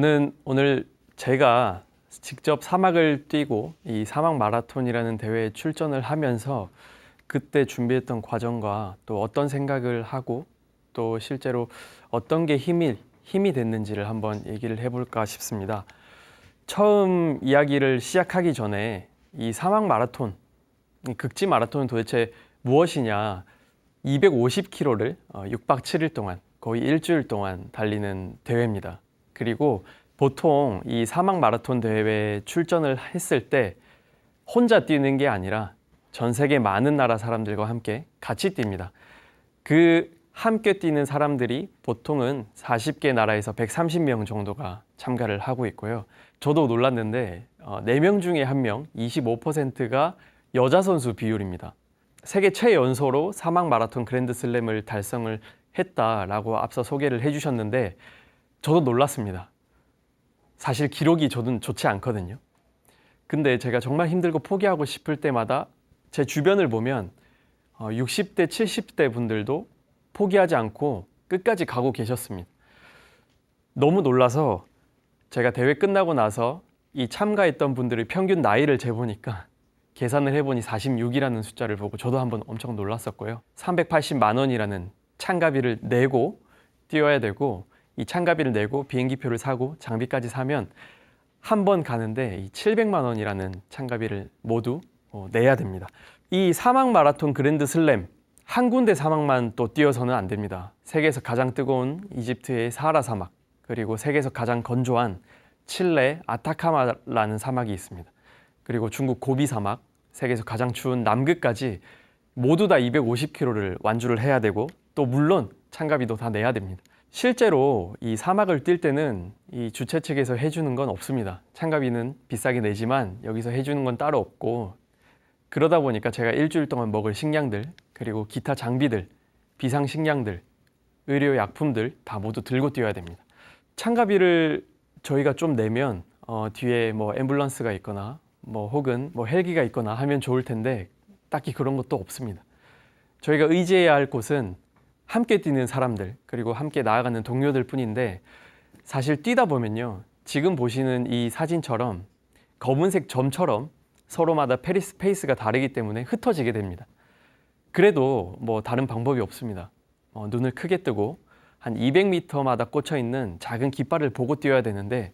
저는 오늘 제가 직접 사막을 뛰고 이 사막 마라톤이라는 대회에 출전을 하면서 그때 준비했던 과정과 또 어떤 생각을 하고 또 실제로 어떤 게 힘이 됐는지를 한번 얘기를 해볼까 싶습니다. 처음 이야기를 시작하기 전에 이 사막 마라톤, 이 극지 마라톤은 도대체 무엇이냐? 250km를 6박 7일 동안 거의 일주일 동안 달리는 대회입니다. 그리고 보통 이 사막 마라톤 대회에 출전을 했을 때 혼자 뛰는 게 아니라 전 세계 많은 나라 사람들과 함께 같이 뜁니다. 그 함께 뛰는 사람들이 보통은 40개 나라에서 130명 정도가 참가를 하고 있고요. 저도 놀랐는데 4명 중에 1명, 25%가 여자 선수 비율입니다. 세계 최연소로 사막 마라톤 그랜드슬램을 달성을 했다라고 앞서 소개를 해주셨는데 저도 놀랐습니다. 사실 기록이 저는 좋지 않거든요. 근데 제가 정말 힘들고 포기하고 싶을 때마다 제 주변을 보면 60대, 70대 분들도 포기하지 않고 끝까지 가고 계셨습니다. 너무 놀라서 제가 대회 끝나고 나서 이 참가했던 분들의 평균 나이를 재보니까 계산을 해보니 46이라는 숫자를 보고 저도 한번 엄청 놀랐었고요. 380만 원이라는 참가비를 내고 뛰어야 되고 이 참가비를 내고 비행기표를 사고 장비까지 사면 한 번 가는데 이 700만 원이라는 참가비를 모두 내야 됩니다. 이 사막 마라톤 그랜드 슬램 한 군데 사막만 또 뛰어서는 안 됩니다. 세계에서 가장 뜨거운 이집트의 사하라 사막, 그리고 세계에서 가장 건조한 칠레 아타카마라는 사막이 있습니다. 그리고 중국 고비 사막, 세계에서 가장 추운 남극까지 모두 다 250km를 완주를 해야 되고 또 물론 참가비도 다 내야 됩니다. 실제로 이 사막을 뛸 때는 이 주최 측에서 해주는 건 없습니다. 참가비는 비싸게 내지만 여기서 해주는 건 따로 없고, 그러다 보니까 제가 일주일 동안 먹을 식량들, 그리고 기타 장비들, 비상식량들, 의료약품들 다 모두 들고 뛰어야 됩니다. 참가비를 저희가 좀 내면 뒤에 뭐 앰뷸런스가 있거나 혹은 헬기가 있거나 하면 좋을 텐데 딱히 그런 것도 없습니다. 저희가 의지해야 할 곳은 함께 뛰는 사람들, 그리고 함께 나아가는 동료들 뿐인데, 사실 뛰다 보면요, 지금 보시는 이 사진처럼 검은색 점처럼 서로마다 페이스가 다르기 때문에 흩어지게 됩니다. 그래도 다른 방법이 없습니다. 눈을 크게 뜨고 한 200m마다 꽂혀 있는 작은 깃발을 보고 뛰어야 되는데,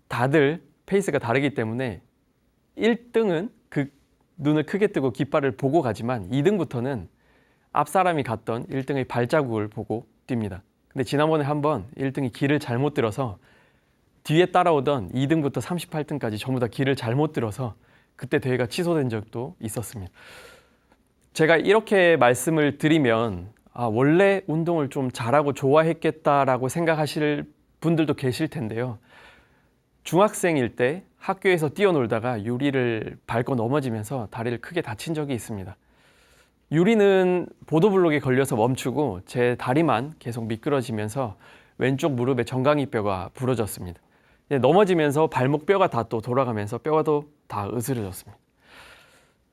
다들 페이스가 다르기 때문에 1등은 그 눈을 크게 뜨고 깃발을 보고 가지만 2등부터는 앞 사람이 갔던 1등의 발자국을 보고 뜁니다. 근데 지난번에 한번 1등이 길을 잘못 들어서 뒤에 따라오던 2등부터 38등까지 전부 다 길을 잘못 들어서 그때 대회가 취소된 적도 있었습니다. 제가 이렇게 말씀을 드리면 원래 운동을 좀 잘하고 좋아했겠다라고 생각하실 분들도 계실 텐데요. 중학생일 때 학교에서 뛰어놀다가 유리를 밟고 넘어지면서 다리를 크게 다친 적이 있습니다. 유리는 보도블록에 걸려서 멈추고 제 다리만 계속 미끄러지면서 왼쪽 무릎의 정강이뼈가 부러졌습니다. 넘어지면서 발목 뼈가 다 또 돌아가면서 뼈가 다 으스러졌습니다.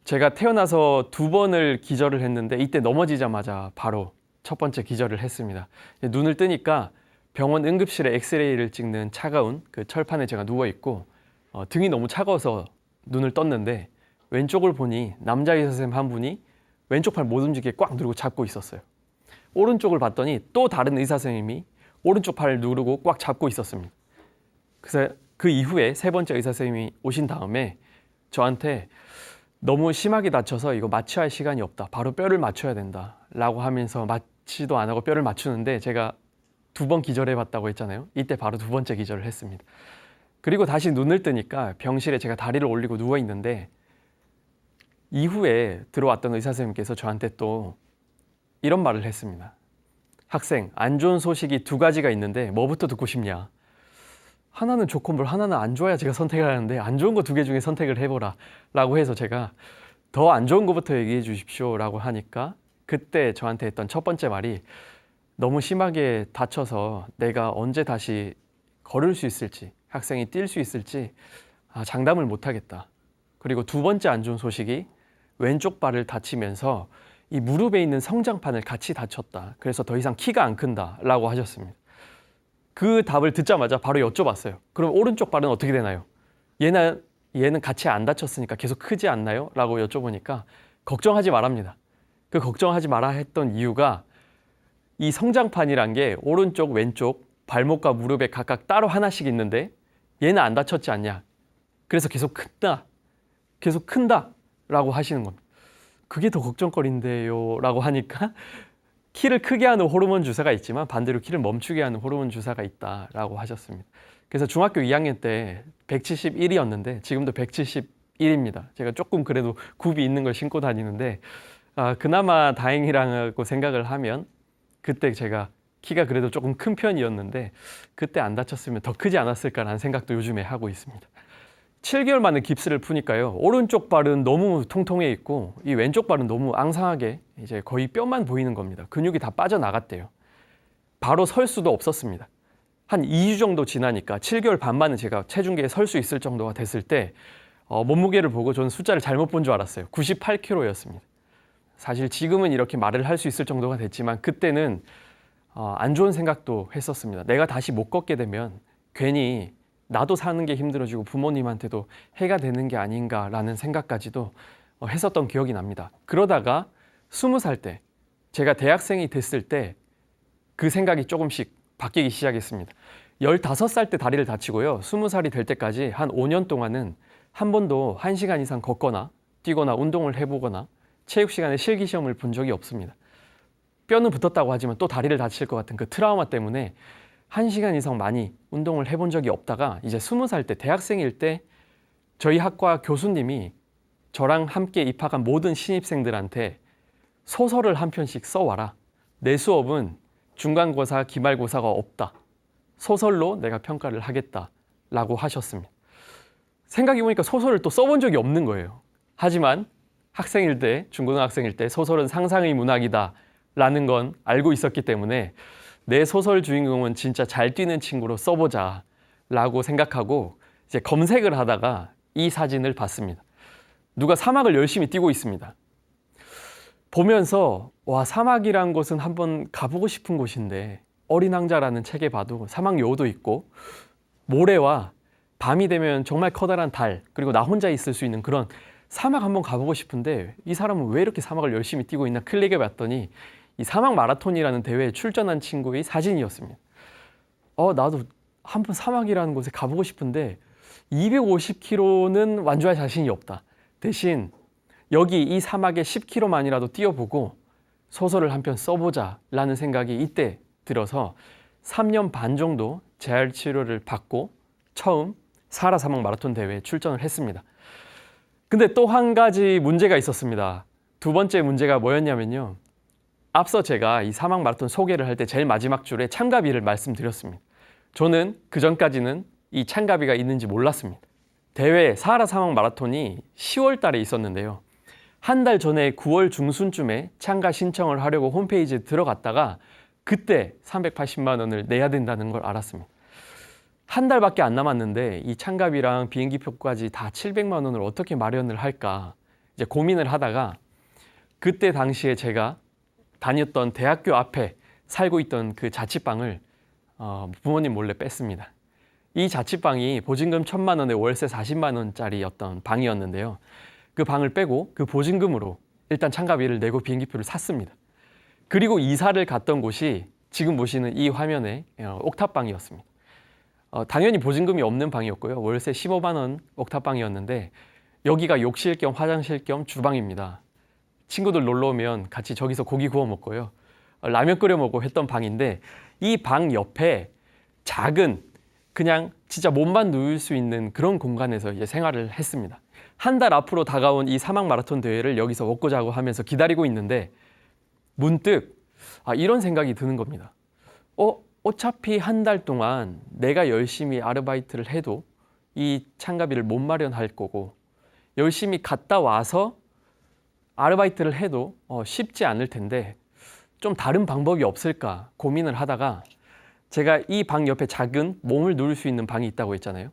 제가 태어나서 2번을 기절을 했는데 이때 넘어지자마자 바로 첫 번째 기절을 했습니다. 눈을 뜨니까 병원 응급실에 엑스레이를 찍는 차가운 그 철판에 제가 누워있고 등이 너무 차가워서 눈을 떴는데 왼쪽을 보니 남자 의사 선생님 한 분이 왼쪽 팔 못 움직이게 꽉 누르고 잡고 있었어요. 오른쪽을 봤더니 또 다른 의사 선생님이 오른쪽 팔을 누르고 꽉 잡고 있었습니다. 그래서 그 이후에 3번째 의사 선생님이 오신 다음에 저한테 너무 심하게 다쳐서 이거 마취할 할 시간이 없다. 바로 뼈를 맞춰야 된다. 라고 하면서 마취도 안 하고 뼈를 맞추는데, 제가 2번 기절해봤다고 했잖아요. 이때 바로 2번째 기절을 했습니다. 그리고 다시 눈을 뜨니까 병실에 제가 다리를 올리고 누워있는데, 이후에 들어왔던 의사 선생님께서 저한테 또 이런 말을 했습니다. 학생, 안 좋은 소식이 2가지가 있는데 뭐부터 듣고 싶냐? 하나는 좋고 하나는 안 좋아야 제가 선택을 하는데 안 좋은 거 2개 중에 선택을 해보라 라고 해서 제가 더 안 좋은 거부터 얘기해 주십시오 라고 하니까, 그때 저한테 했던 첫 번째 말이 너무 심하게 다쳐서 내가 언제 다시 걸을 수 있을지, 학생이 뛸 수 있을지 장담을 못 하겠다. 그리고 2번째 안 좋은 소식이 왼쪽 발을 다치면서 이 무릎에 있는 성장판을 같이 다쳤다. 그래서 더 이상 키가 안 큰다 라고 하셨습니다. 그 답을 듣자마자 바로 여쭤봤어요. 그럼 오른쪽 발은 어떻게 되나요? 얘는 같이 안 다쳤으니까 계속 크지 않나요? 라고 여쭤보니까 걱정하지 말랍니다. 그 걱정하지 마라 했던 이유가 이 성장판이란 게 오른쪽, 왼쪽, 발목과 무릎에 각각 따로 하나씩 있는데 얘는 안 다쳤지 않냐. 그래서 계속 큰다 라고 하시는 겁니다. 그게 더 걱정거리인데요 라고 하니까 키를 크게 하는 호르몬 주사가 있지만 반대로 키를 멈추게 하는 호르몬 주사가 있다라고 하셨습니다. 그래서 중학교 2학년 때 171이었는데 지금도 171입니다. 제가 조금 그래도 굽이 있는 걸 신고 다니는데 그나마 다행이라고 생각을 하면 그때 제가 키가 그래도 조금 큰 편이었는데 그때 안 다쳤으면 더 크지 않았을까라는 생각도 요즘에 하고 있습니다. 7개월 만에 깁스를 푸니까요. 오른쪽 발은 너무 통통해 있고 이 왼쪽 발은 너무 앙상하게 이제 거의 뼈만 보이는 겁니다. 근육이 다 빠져나갔대요. 바로 설 수도 없었습니다. 한 2주 정도 지나니까 7개월 반 만에 제가 체중계에 설 수 있을 정도가 됐을 때 몸무게를 보고 저는 숫자를 잘못 본 줄 알았어요. 98kg였습니다. 사실 지금은 이렇게 말을 할 수 있을 정도가 됐지만 그때는 안 좋은 생각도 했었습니다. 내가 다시 못 걷게 되면 괜히 나도 사는 게 힘들어지고 부모님한테도 해가 되는 게 아닌가라는 생각까지도 했었던 기억이 납니다. 그러다가 20살 때 제가 대학생이 됐을 때 그 생각이 조금씩 바뀌기 시작했습니다. 15살 때 다리를 다치고요. 20살이 될 때까지 한 5년 동안은 한 번도 1시간 이상 걷거나 뛰거나 운동을 해보거나 체육 시간에 실기시험을 본 적이 없습니다. 뼈는 붙었다고 하지만 또 다리를 다칠 것 같은 그 트라우마 때문에 1시간 이상 많이 운동을 해본 적이 없다가 이제 20살 때 대학생일 때 저희 학과 교수님이 저랑 함께 입학한 모든 신입생들한테 소설을 한 편씩 써와라. 내 수업은 중간고사, 기말고사가 없다. 소설로 내가 평가를 하겠다. 라고 하셨습니다. 생각해보니까 소설을 또 써본 적이 없는 거예요. 하지만 학생일 때, 중고등학생일 때 소설은 상상의 문학이다. 라는 건 알고 있었기 때문에 내 소설 주인공은 진짜 잘 뛰는 친구로 써보자 라고 생각하고 이제 검색을 하다가 이 사진을 봤습니다. 누가 사막을 열심히 뛰고 있습니다. 보면서 와, 사막이란 곳은 한번 가보고 싶은 곳인데 어린 왕자라는 책에 봐도 사막 여우도 있고 모래와 밤이 되면 정말 커다란 달 그리고 나 혼자 있을 수 있는 그런 사막 한번 가보고 싶은데 이 사람은 왜 이렇게 사막을 열심히 뛰고 있나 클릭해 봤더니 이 사막 마라톤이라는 대회에 출전한 친구의 사진이었습니다. 나도 한번 사막이라는 곳에 가보고 싶은데 250km는 완주할 자신이 없다. 대신 여기 이 사막에 10km만이라도 뛰어보고 소설을 한 편 써보자 라는 생각이 이때 들어서 3년 반 정도 재활 치료를 받고 처음 사하라 사막 마라톤 대회에 출전을 했습니다. 근데 또 한 가지 문제가 있었습니다. 두 번째 문제가 뭐였냐면요. 앞서 제가 이 사막 마라톤 소개를 할 때 제일 마지막 줄에 참가비를 말씀드렸습니다. 저는 그전까지는 이 참가비가 있는지 몰랐습니다. 대회 사하라 사막 마라톤이 10월 달에 있었는데요. 한 달 전에 9월 중순쯤에 참가 신청을 하려고 홈페이지에 들어갔다가 그때 380만 원을 내야 된다는 걸 알았습니다. 한 달밖에 안 남았는데 이 참가비랑 비행기표까지 다 700만 원을 어떻게 마련을 할까 이제 고민을 하다가 그때 당시에 제가 다녔던 대학교 앞에 살고 있던 그 자취방을 부모님 몰래 뺐습니다. 이 자취방이 보증금 1,000만 원에 월세 40만 원짜리였던 방이었는데요. 그 방을 빼고 그 보증금으로 일단 참가비를 내고 비행기표를 샀습니다. 그리고 이사를 갔던 곳이 지금 보시는 이 화면의 옥탑방이었습니다. 당연히 보증금이 없는 방이었고요. 월세 15만 원 옥탑방이었는데 여기가 욕실 겸 화장실 겸 주방입니다. 친구들 놀러 오면 같이 저기서 고기 구워 먹고요. 라면 끓여 먹고 했던 방인데 이 방 옆에 작은 그냥 진짜 몸만 누울 수 있는 그런 공간에서 이제 생활을 했습니다. 한 달 앞으로 다가온 이 사막 마라톤 대회를 여기서 먹고 자고 하면서 기다리고 있는데 문득 이런 생각이 드는 겁니다. 어차피 한 달 동안 내가 열심히 아르바이트를 해도 이 참가비를 못 마련할 거고 열심히 갔다 와서 아르바이트를 해도 쉽지 않을 텐데 좀 다른 방법이 없을까 고민을 하다가 제가 이 방 옆에 작은 몸을 누울 수 있는 방이 있다고 했잖아요.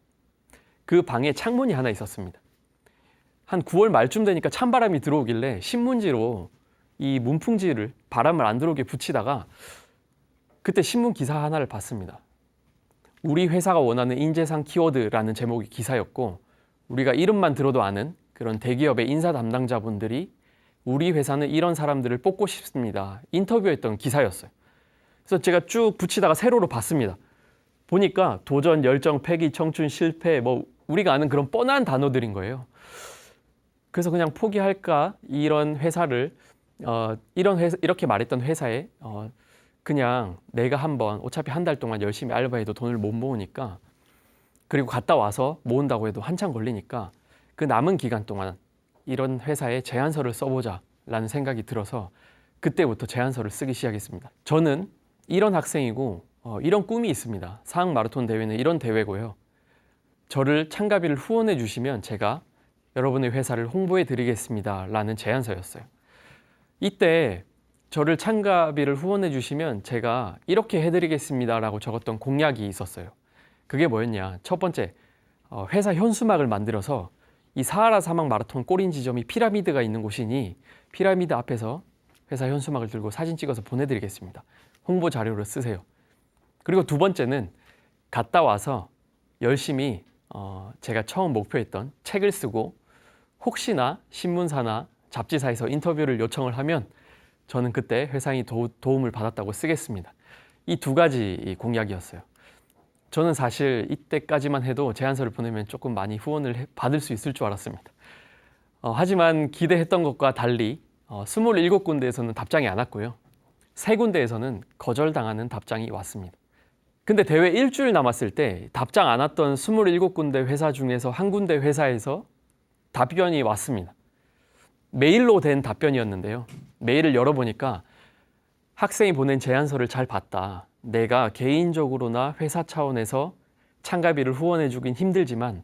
그 방에 창문이 하나 있었습니다. 한 9월 말쯤 되니까 찬바람이 들어오길래 신문지로 이 문풍지를 바람을 안 들어오게 붙이다가 그때 신문 기사 하나를 봤습니다. 우리 회사가 원하는 인재상 키워드라는 제목의 기사였고, 우리가 이름만 들어도 아는 그런 대기업의 인사 담당자분들이 우리 회사는 이런 사람들을 뽑고 싶습니다, 인터뷰했던 기사였어요. 그래서 제가 쭉 붙이다가 세로로 봤습니다. 보니까 도전, 열정, 패기, 청춘, 실패, 뭐 우리가 아는 그런 뻔한 단어들인 거예요. 그래서 그냥 포기할까, 이런 회사를 이렇게 말했던 회사에 그냥 내가 한번 어차피 한 달 동안 열심히 알바해도 돈을 못 모으니까, 그리고 갔다 와서 모은다고 해도 한참 걸리니까 그 남은 기간 동안 이런 회사에 제안서를 써보자 라는 생각이 들어서 그때부터 제안서를 쓰기 시작했습니다. 저는 이런 학생이고 이런 꿈이 있습니다. 사학 마라톤 대회는 이런 대회고요. 저를 참가비를 후원해 주시면 제가 여러분의 회사를 홍보해 드리겠습니다 라는 제안서였어요. 이때 저를 참가비를 후원해 주시면 제가 이렇게 해드리겠습니다 라고 적었던 공약이 있었어요. 그게 뭐였냐? 첫 번째, 회사 현수막을 만들어서 이 사하라 사막 마라톤 꼬린 지점이 피라미드가 있는 곳이니 피라미드 앞에서 회사 현수막을 들고 사진 찍어서 보내드리겠습니다. 홍보 자료로 쓰세요. 그리고 두 번째는 갔다 와서 열심히 제가 처음 목표했던 책을 쓰고, 혹시나 신문사나 잡지사에서 인터뷰를 요청을 하면 저는 그때 회사에 도움을 받았다고 쓰겠습니다. 이 두 가지 공약이었어요. 저는 사실 이때까지만 해도 제안서를 보내면 조금 많이 후원을 받을 수 있을 줄 알았습니다. 하지만 기대했던 것과 달리 27군데에서는 답장이 안 왔고요. 3군데에서는 거절당하는 답장이 왔습니다. 근데 대회 일주일 남았을 때 답장 안 왔던 27군데 회사 중에서 한 군데 회사에서 답변이 왔습니다. 메일로 된 답변이었는데요. 메일을 열어보니까 학생이 보낸 제안서를 잘 봤다. 내가 개인적으로나 회사 차원에서 참가비를 후원해 주긴 힘들지만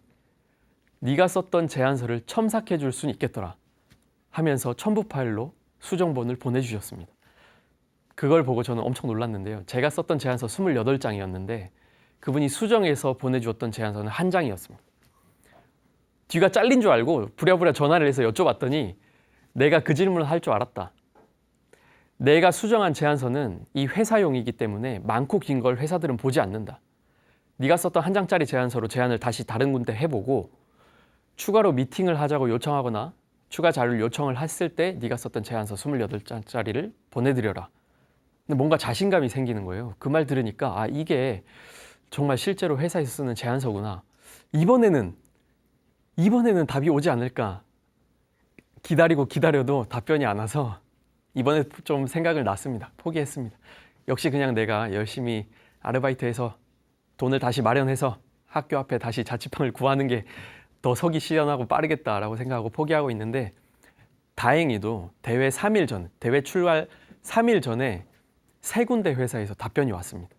네가 썼던 제안서를 첨삭해 줄 수는 있겠더라 하면서 첨부 파일로 수정본을 보내주셨습니다. 그걸 보고 저는 엄청 놀랐는데요. 제가 썼던 제안서 28장이었는데 그분이 수정해서 보내주었던 제안서는 1장이었습니다. 뒤가 잘린 줄 알고 부랴부랴 전화를 해서 여쭤봤더니 내가 그 질문을 할 줄 알았다. 내가 수정한 제안서는 이 회사용이기 때문에 많고 긴 걸 회사들은 보지 않는다. 네가 썼던 1장짜리 제안서로 제안을 다시 다른 군데 해보고 추가로 미팅을 하자고 요청하거나 추가 자료를 요청을 했을 때 네가 썼던 제안서 28장짜리를 보내드려라. 근데 뭔가 자신감이 생기는 거예요. 그 말 들으니까 이게 정말 실제로 회사에서 쓰는 제안서구나. 이번에는 답이 오지 않을까. 기다려도 답변이 안 와서 이번에 좀 생각을 놨습니다. 포기했습니다. 역시 그냥 내가 열심히 아르바이트해서 돈을 다시 마련해서 학교 앞에 다시 자취방을 구하는 게 더 서기 실현하고 빠르겠다라고 생각하고 포기하고 있는데, 다행히도 대회 출발 3일 전에 3군데 회사에서 답변이 왔습니다.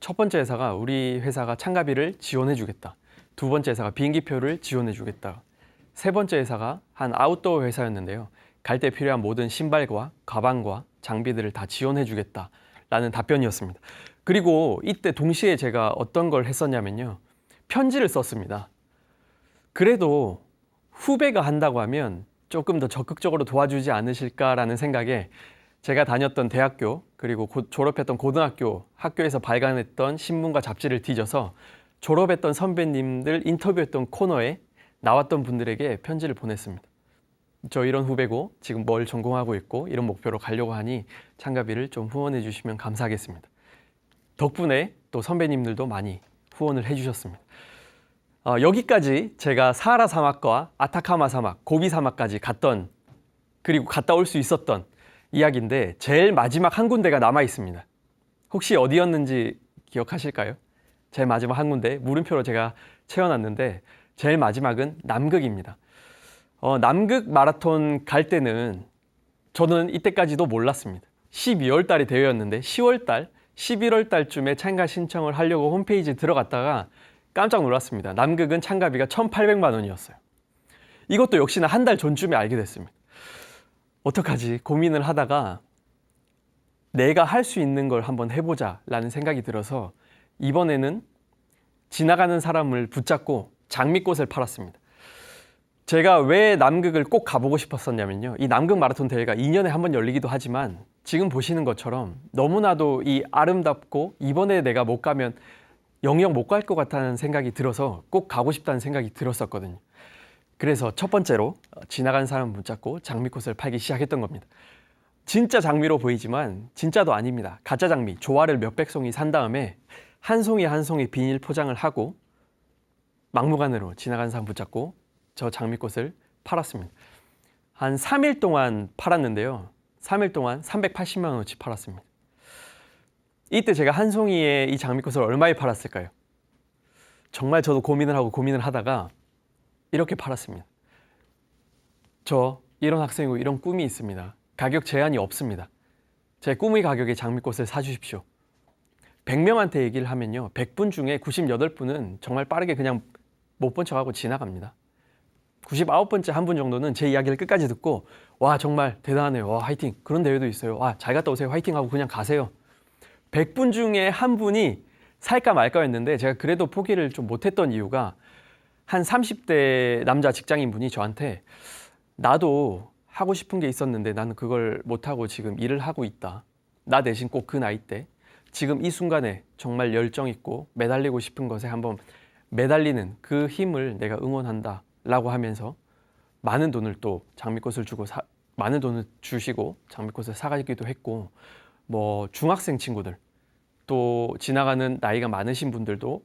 첫 번째 회사가 우리 회사가 참가비를 지원해 주겠다. 두 번째 회사가 비행기표를 지원해 주겠다. 세 번째 회사가 한 아웃도어 회사였는데요. 갈 때 필요한 모든 신발과 가방과 장비들을 다 지원해 주겠다라는 답변이었습니다. 그리고 이때 동시에 제가 어떤 걸 했었냐면요. 편지를 썼습니다. 그래도 후배가 한다고 하면 조금 더 적극적으로 도와주지 않으실까라는 생각에 제가 다녔던 대학교 그리고 졸업했던 고등학교 학교에서 발간했던 신문과 잡지를 뒤져서 졸업했던 선배님들 인터뷰했던 코너에 나왔던 분들에게 편지를 보냈습니다. 저 이런 후배고 지금 뭘 전공하고 있고 이런 목표로 가려고 하니 참가비를 좀 후원해 주시면 감사하겠습니다. 덕분에 또 선배님들도 많이 후원을 해 주셨습니다. 여기까지 제가 사하라 사막과 아타카마 사막, 고비 사막까지 그리고 갔다 올 수 있었던 이야기인데, 제일 마지막 한 군데가 남아 있습니다. 혹시 어디였는지 기억하실까요? 제일 마지막 한 군데 물음표로 제가 채워놨는데 제일 마지막은 남극입니다. 남극 마라톤 갈 때는 저는 이때까지도 몰랐습니다. 12월 달이 대회였는데 10월 달, 11월 달쯤에 참가 신청을 하려고 홈페이지에 들어갔다가 깜짝 놀랐습니다. 남극은 참가비가 1,800만 원이었어요. 이것도 역시나 한 달 전쯤에 알게 됐습니다. 어떡하지 고민을 하다가 내가 할 수 있는 걸 한번 해보자 라는 생각이 들어서 이번에는 지나가는 사람을 붙잡고 장미꽃을 팔았습니다. 제가 왜 남극을 꼭 가보고 싶었었냐면요. 이 남극 마라톤 대회가 2년에 한 번 열리기도 하지만 지금 보시는 것처럼 너무나도 이 아름답고 이번에 내가 못 가면 영영 못 갈 것 같다는 생각이 들어서 꼭 가고 싶다는 생각이 들었었거든요. 그래서 첫 번째로 지나간 사람 붙잡고 장미꽃을 팔기 시작했던 겁니다. 진짜 장미로 보이지만 진짜도 아닙니다. 가짜 장미, 조화를 몇백 송이 산 다음에 한 송이 한 송이 비닐 포장을 하고 막무가내로 지나간 사람 붙잡고 저 장미꽃을 팔았습니다. 한 3일 동안 팔았는데요. 3일 동안 380만 원어치 팔았습니다. 이때 제가 한 송이에 이 장미꽃을 얼마에 팔았을까요? 정말 저도 고민을 하고 고민을 하다가 이렇게 팔았습니다. 저 이런 학생이고 이런 꿈이 있습니다. 가격 제한이 없습니다. 제 꿈의 가격에 장미꽃을 사주십시오. 100명한테 얘기를 하면요. 100분 중에 98분은 정말 빠르게 그냥 못 본 척하고 지나갑니다. 99번째 한 분 정도는 제 이야기를 끝까지 듣고 와 정말 대단하네요. 와 화이팅. 그런 대회도 있어요. 와 잘 갔다 오세요. 화이팅 하고 그냥 가세요. 100분 중에 한 분이 살까 말까 했는데 제가 그래도 포기를 좀 못했던 이유가 한 30대 남자 직장인 분이 저한테 나도 하고 싶은 게 있었는데 나는 그걸 못하고 지금 일을 하고 있다. 나 대신 꼭 그 나이 때 지금 이 순간에 정말 열정 있고 매달리고 싶은 것에 한번 매달리는 그 힘을 내가 응원한다 라고 하면서 많은 돈을 또 장미꽃을 주고 많은 돈을 주시고 장미꽃을 사가기도 했고 뭐 중학생 친구들 또 지나가는 나이가 많으신 분들도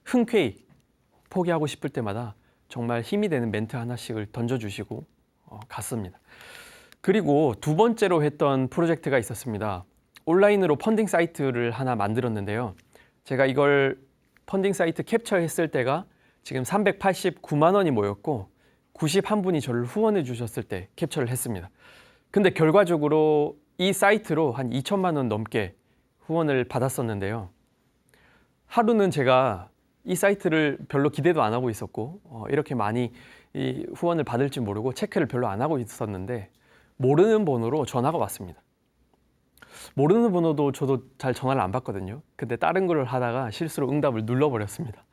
흔쾌히 포기하고 싶을 때마다 정말 힘이 되는 멘트 하나씩을 던져주시고 갔습니다. 그리고 두 번째로 했던 프로젝트가 있었습니다. 온라인으로 펀딩 사이트를 하나 만들었는데요. 제가 이걸 펀딩 사이트 캡처했을 때가 지금 389만 원이 모였고 91분이 저를 후원해 주셨을 때 캡처를 했습니다. 근데 결과적으로 이 사이트로 한 2천만 원 넘게 후원을 받았었는데요. 하루는 제가 이 사이트를 별로 기대도 안 하고 있었고 이렇게 많이 이 후원을 받을지 모르고 체크를 별로 안 하고 있었는데 모르는 번호로 전화가 왔습니다. 모르는 번호도 저도 잘 전화를 안 받거든요. 근데 다른 걸 하다가 실수로 응답을 눌러버렸습니다.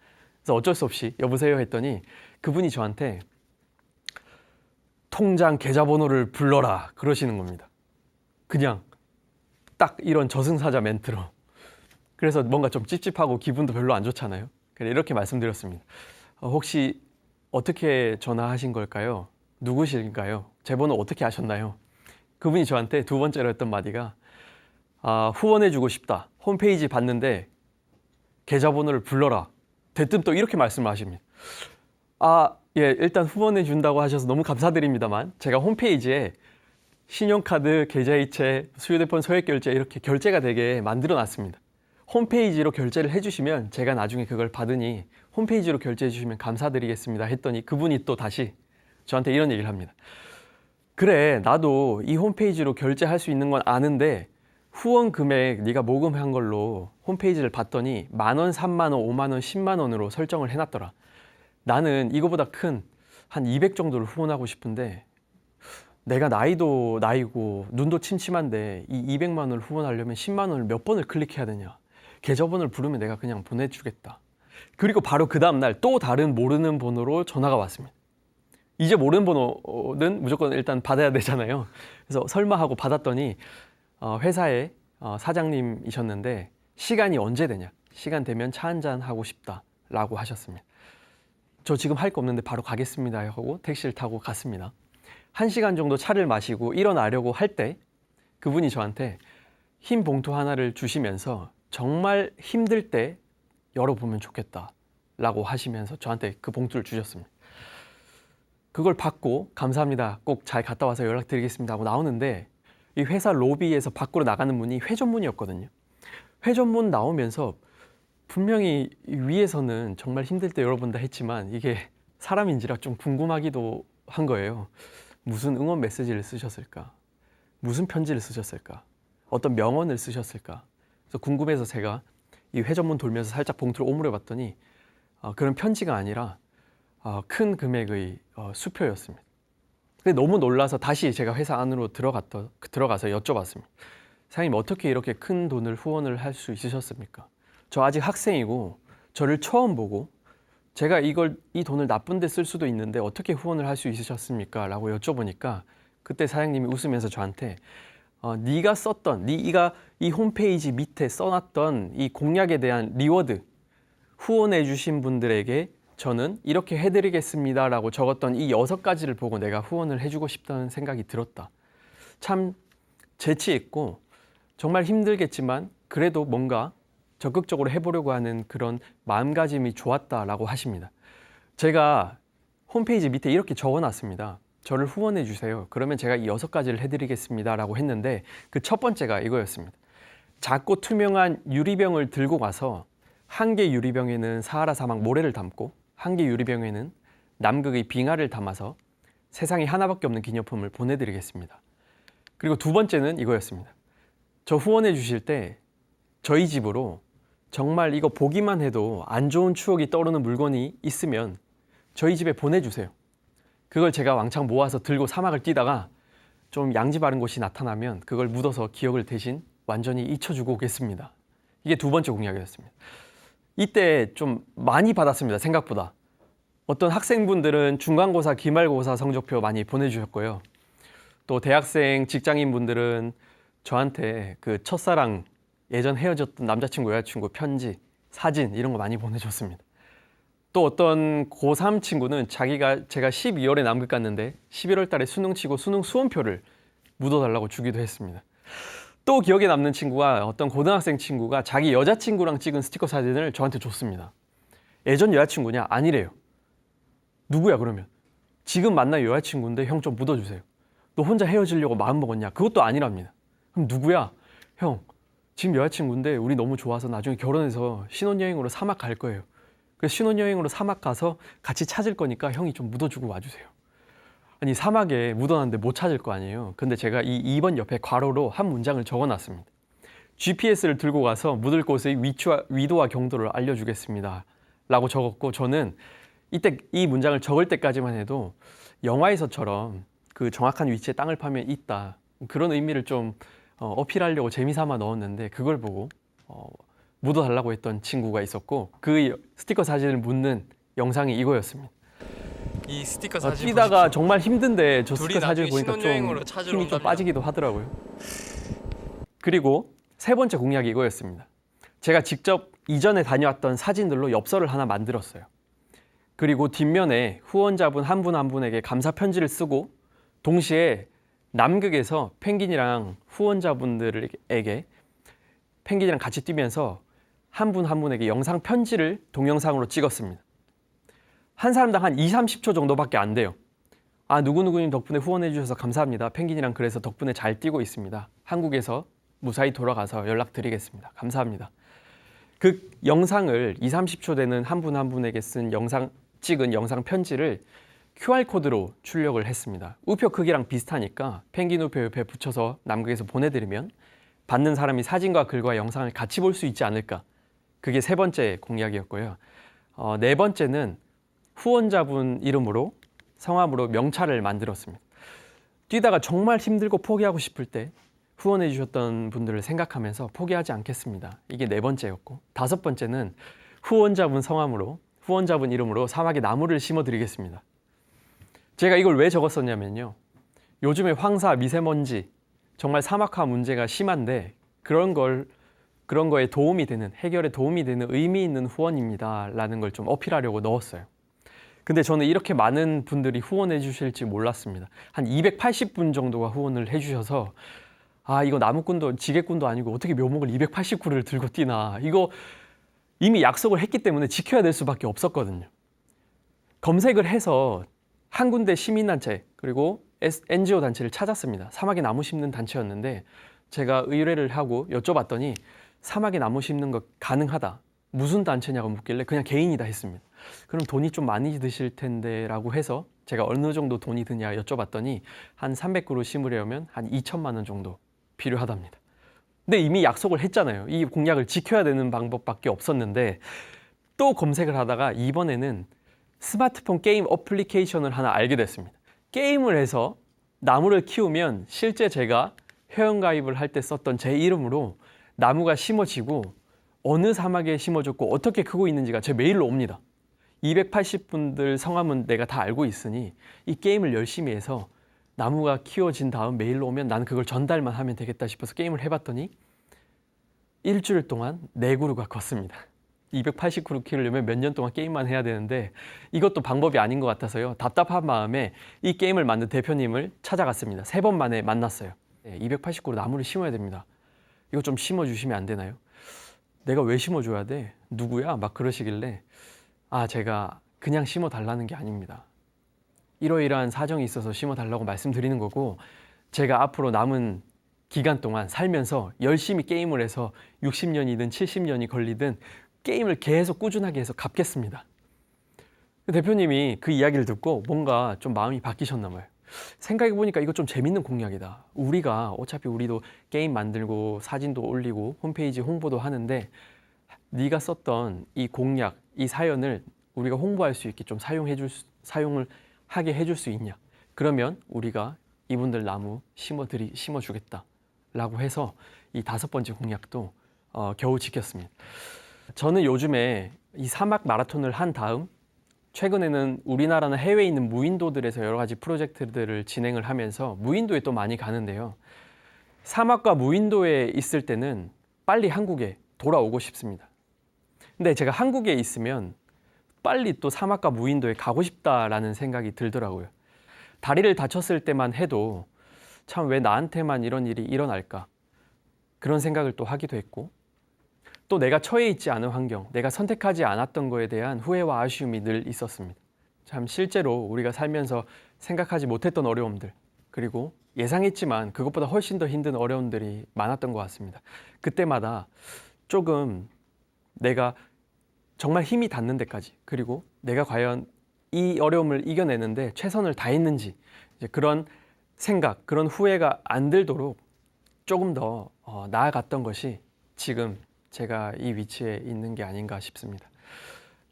그래서 어쩔 수 없이 여보세요 했더니 그분이 저한테 통장 계좌번호를 불러라 그러시는 겁니다. 그냥 딱 이런 저승사자 멘트로. 그래서 뭔가 좀 찝찝하고 기분도 별로 안 좋잖아요. 그래서 이렇게 말씀드렸습니다. 혹시 어떻게 전화하신 걸까요? 누구실까요? 제 번호 어떻게 아셨나요? 그분이 저한테 두 번째로 했던 마디가 후원해주고 싶다. 홈페이지 봤는데 계좌번호를 불러라. 대뜸 또 이렇게 말씀을 하십니다. 예, 일단 후원해준다고 하셔서 너무 감사드립니다만 제가 홈페이지에 신용카드, 계좌이체, 수유대폰 소액결제 이렇게 결제가 되게 만들어 놨습니다. 홈페이지로 결제를 해주시면 제가 나중에 그걸 받으니 홈페이지로 결제해 주시면 감사드리겠습니다 했더니 그분이 또 다시 저한테 이런 얘기를 합니다. 그래, 나도 이 홈페이지로 결제할 수 있는 건 아는데 후원 금액 네가 모금한 걸로 홈페이지를 봤더니 10,000원, 30,000원, 50,000원, 10만 원으로 설정을 해놨더라. 나는 이거보다 큰 한 200 정도를 후원하고 싶은데 내가 나이도 나이고 눈도 침침한데 이 200만 원을 후원하려면 10만 원을 몇 번을 클릭해야 되냐. 계좌번호를 부르면 내가 그냥 보내주겠다. 그리고 바로 그 다음날 또 다른 모르는 번호로 전화가 왔습니다. 이제 모르는 번호는 무조건 일단 받아야 되잖아요. 그래서 설마 하고 받았더니 회사의 사장님이셨는데 시간이 언제 되냐. 시간 되면 차 한잔 하고 싶다라고 하셨습니다. 저 지금 할 거 없는데 바로 가겠습니다 하고 택시를 타고 갔습니다. 1시간 정도 차를 마시고 일어나려고 할 때 그분이 저한테 흰 봉투 하나를 주시면서 정말 힘들 때 열어보면 좋겠다라고 하시면서 저한테 그 봉투를 주셨습니다. 그걸 받고 감사합니다. 꼭 잘 갔다 와서 연락드리겠습니다 하고 나오는데 이 회사 로비에서 밖으로 나가는 문이 회전문이었거든요. 회전문 나오면서 분명히 위에서는 정말 힘들 때 열어본다 했지만 이게 사람인지라 좀 궁금하기도 한 거예요. 무슨 응원 메시지를 쓰셨을까? 무슨 편지를 쓰셨을까? 어떤 명언을 쓰셨을까? 그래서 궁금해서 제가 이 회전문 돌면서 살짝 봉투를 오므려 봤더니 그런 편지가 아니라 큰 금액의 수표였습니다. 근데 너무 놀라서 다시 제가 회사 안으로 들어가서 여쭤봤습니다. 사장님 어떻게 이렇게 큰 돈을 후원을 할 수 있으셨습니까? 저 아직 학생이고 저를 처음 보고 제가 이 돈을 나쁜 데 쓸 수도 있는데 어떻게 후원을 할 수 있으셨습니까? 라고 여쭤보니까 그때 사장님이 웃으면서 저한테 네가 썼던, 네가 이 홈페이지 밑에 써놨던 이 공약에 대한 리워드, 후원해 주신 분들에게 저는 이렇게 해드리겠습니다라고 적었던 이 6가지를 보고 내가 후원을 해주고 싶다는 생각이 들었다. 참 재치 있고 정말 힘들겠지만 그래도 뭔가 적극적으로 해보려고 하는 그런 마음가짐이 좋았다라고 하십니다. 제가 홈페이지 밑에 이렇게 적어놨습니다. 저를 후원해 주세요. 그러면 제가 이 6가지를 해드리겠습니다라고 했는데 그 첫 번째가 이거였습니다. 작고 투명한 유리병을 들고 가서 한 개 유리병에는 사하라 사막 모래를 담고 한 개 유리병에는 남극의 빙하를 담아서 세상에 하나밖에 없는 기념품을 보내드리겠습니다. 그리고 두 번째는 이거였습니다. 저 후원해 주실 때 저희 집으로 정말 이거 보기만 해도 안 좋은 추억이 떠오르는 물건이 있으면 저희 집에 보내주세요. 그걸 제가 왕창 모아서 들고 사막을 뛰다가 좀 양지 바른 곳이 나타나면 그걸 묻어서 기억을 대신 완전히 잊혀주고 오겠습니다. 이게 두 번째 공약이었습니다. 이때 좀 많이 받았습니다. 생각보다. 어떤 학생분들은 중간고사, 기말고사 성적표 많이 보내주셨고요. 또 대학생, 직장인분들은 저한테 그 첫사랑, 예전 헤어졌던 남자친구, 여자친구 편지, 사진 이런 거 많이 보내줬습니다. 또 어떤 고3 친구는 제가 12월에 남극 갔는데 11월 달에 수능 치고 수능 수험표를 묻어달라고 주기도 했습니다. 또 기억에 남는 친구가 어떤 고등학생 친구가 자기 여자친구랑 찍은 스티커 사진을 저한테 줬습니다. 예전 여자친구냐? 아니래요. 누구야 그러면? 지금 만난 여자친구인데 형 좀 묻어주세요. 너 혼자 헤어지려고 마음먹었냐? 그것도 아니랍니다. 그럼 누구야? 형, 지금 여자친구인데 우리 너무 좋아서 나중에 결혼해서 신혼여행으로 사막 갈 거예요. 그래서 신혼여행으로 사막 가서 같이 찾을 거니까 형이 좀 묻어주고 와주세요. 아니 사막에 묻어놨는데 못 찾을 거 아니에요. 근데 제가 이 2번 옆에 괄호로 한 문장을 적어놨습니다. GPS를 들고 가서 묻을 곳의 위도와 경도를 알려주겠습니다. 라고 적었고 저는 이때 이 문장을 적을 때까지만 해도 영화에서처럼 그 정확한 위치에 땅을 파면 있다. 그런 의미를 좀 어필하려고 재미삼아 넣었는데 그걸 보고 묻어달라고 했던 친구가 있었고 그 스티커 사진을 묻는 영상이 이거였습니다. 이 스티커 사진 뛰다가 보십시오. 정말 힘든데 저 둘이 스티커 사진을 나중에 보니까 좀 신혼여행으로 찾으러 힘이 좀 온답니다. 빠지기도 하더라고요. 그리고 세 번째 공약이 이거였습니다. 제가 직접 이전에 다녀왔던 사진들로 엽서를 하나 만들었어요. 그리고 뒷면에 후원자분 한 분 한 분에게 감사 편지를 쓰고 동시에 남극에서 펭귄이랑 후원자분들에게 펭귄이랑 같이 뛰면서 한 분 한 분에게 영상 편지를 동영상으로 찍었습니다. 한 사람당 한 20-30초 정도밖에 안 돼요. 아, 누구누구님 덕분에 후원해 주셔서 감사합니다. 펭귄이랑 그래서 덕분에 잘 뛰고 있습니다. 한국에서 무사히 돌아가서 연락드리겠습니다. 감사합니다. 그 영상을 20-30초 되는 한 분 한 분에게 찍은 영상 편지를 QR코드로 출력을 했습니다. 우표 크기랑 비슷하니까 펭귄 우표 옆에 붙여서 남극에서 보내드리면 받는 사람이 사진과 글과 영상을 같이 볼 수 있지 않을까. 그게 세 번째 공약이었고요. 네 번째는 후원자분 이름으로 성함으로 명찰을 만들었습니다. 뛰다가 정말 힘들고 포기하고 싶을 때 후원해 주셨던 분들을 생각하면서 포기하지 않겠습니다. 이게 네 번째였고 다섯 번째는 후원자분 성함으로 후원자분 이름으로 사막에 나무를 심어드리겠습니다. 제가 이걸 왜 적었었냐면요. 요즘에 황사, 미세먼지 정말 사막화 문제가 심한데 그런 거에 도움이 되는 해결에 도움이 되는 의미 있는 후원입니다. 라는 걸 좀 어필하려고 넣었어요. 근데 저는 이렇게 많은 분들이 후원해 주실지 몰랐습니다. 한 280분 정도가 후원을 해 주셔서 아, 이거 나무꾼도 지게꾼도 아니고 어떻게 묘목을 289를 들고 뛰나. 이거 이미 약속을 했기 때문에 지켜야 될 수밖에 없었거든요. 검색을 해서 한 군데 시민단체 그리고 NGO 단체를 찾았습니다. 사막에 나무 심는 단체였는데 제가 의뢰를 하고 여쭤봤더니 사막에 나무 심는 거 가능하다. 무슨 단체냐고 묻길래 그냥 개인이다 했습니다. 그럼 돈이 좀 많이 드실 텐데 라고 해서 제가 어느 정도 돈이 드냐 여쭤봤더니 한 300그루 심으려면 한 2천만 원 정도 필요하답니다. 근데 이미 약속을 했잖아요. 이 공약을 지켜야 되는 방법밖에 없었는데 또 검색을 하다가 이번에는 스마트폰 게임 어플리케이션을 하나 알게 됐습니다. 게임을 해서 나무를 키우면 실제 제가 회원가입을 할 때 썼던 제 이름으로 나무가 심어지고 어느 사막에 심어졌고 어떻게 크고 있는지가 제 메일로 옵니다. 280분들 성함은 내가 다 알고 있으니 이 게임을 열심히 해서 나무가 키워진 다음 메일로 오면 나는 그걸 전달만 하면 되겠다 싶어서 게임을 해봤더니 일주일 동안 4그루가 컸습니다. 280kg 키우려면 몇 년 동안 게임만 해야 되는데 이것도 방법이 아닌 것 같아서요. 답답한 마음에 이 게임을 만든 대표님을 찾아갔습니다. 3번 만에 만났어요. 280kg 나무를 심어야 됩니다. 이거 좀 심어주시면 안 되나요? 내가 왜 심어줘야 돼? 누구야? 막 그러시길래 제가 그냥 심어달라는 게 아닙니다. 이러이러한 사정이 있어서 심어달라고 말씀드리는 거고 제가 앞으로 남은 기간 동안 살면서 열심히 게임을 해서 60년이든 70년이 걸리든 게임을 계속 꾸준하게 해서 갚겠습니다. 대표님이 그 이야기를 듣고 뭔가 좀 마음이 바뀌셨나 봐요. 생각해보니까 이거 좀 재밌는 공약이다. 우리가 어차피 우리도 게임 만들고 사진도 올리고 홈페이지 홍보도 하는데 네가 썼던 이 공약, 이 사연을 우리가 홍보할 수 있게 좀 사용을 하게 해줄 수 있냐. 그러면 우리가 이분들 나무 심어주겠다 라고 해서 이 5번째 공약도 겨우 지켰습니다. 저는 요즘에 이 사막 마라톤을 한 다음 최근에는 우리나라나 해외에 있는 무인도들에서 여러 가지 프로젝트들을 진행을 하면서 무인도에 또 많이 가는데요. 사막과 무인도에 있을 때는 빨리 한국에 돌아오고 싶습니다. 근데 제가 한국에 있으면 빨리 또 사막과 무인도에 가고 싶다라는 생각이 들더라고요. 다리를 다쳤을 때만 해도 참 왜 나한테만 이런 일이 일어날까? 그런 생각을 또 하기도 했고 또 내가 처해 있지 않은 환경, 내가 선택하지 않았던 거에 대한 후회와 아쉬움이 늘 있었습니다. 참 실제로 우리가 살면서 생각하지 못했던 어려움들 그리고 예상했지만 그것보다 훨씬 더 힘든 어려움들이 많았던 것 같습니다. 그때마다 조금 내가 정말 힘이 닿는 데까지 그리고 내가 과연 이 어려움을 이겨내는데 최선을 다했는지 이제 그런 생각, 그런 후회가 안 들도록 조금 더 나아갔던 것이 지금 제가 이 위치에 있는 게 아닌가 싶습니다.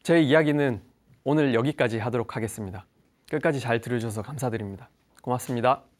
제 이야기는 오늘 여기까지 하도록 하겠습니다. 끝까지 잘 들어주셔서 감사드립니다. 고맙습니다.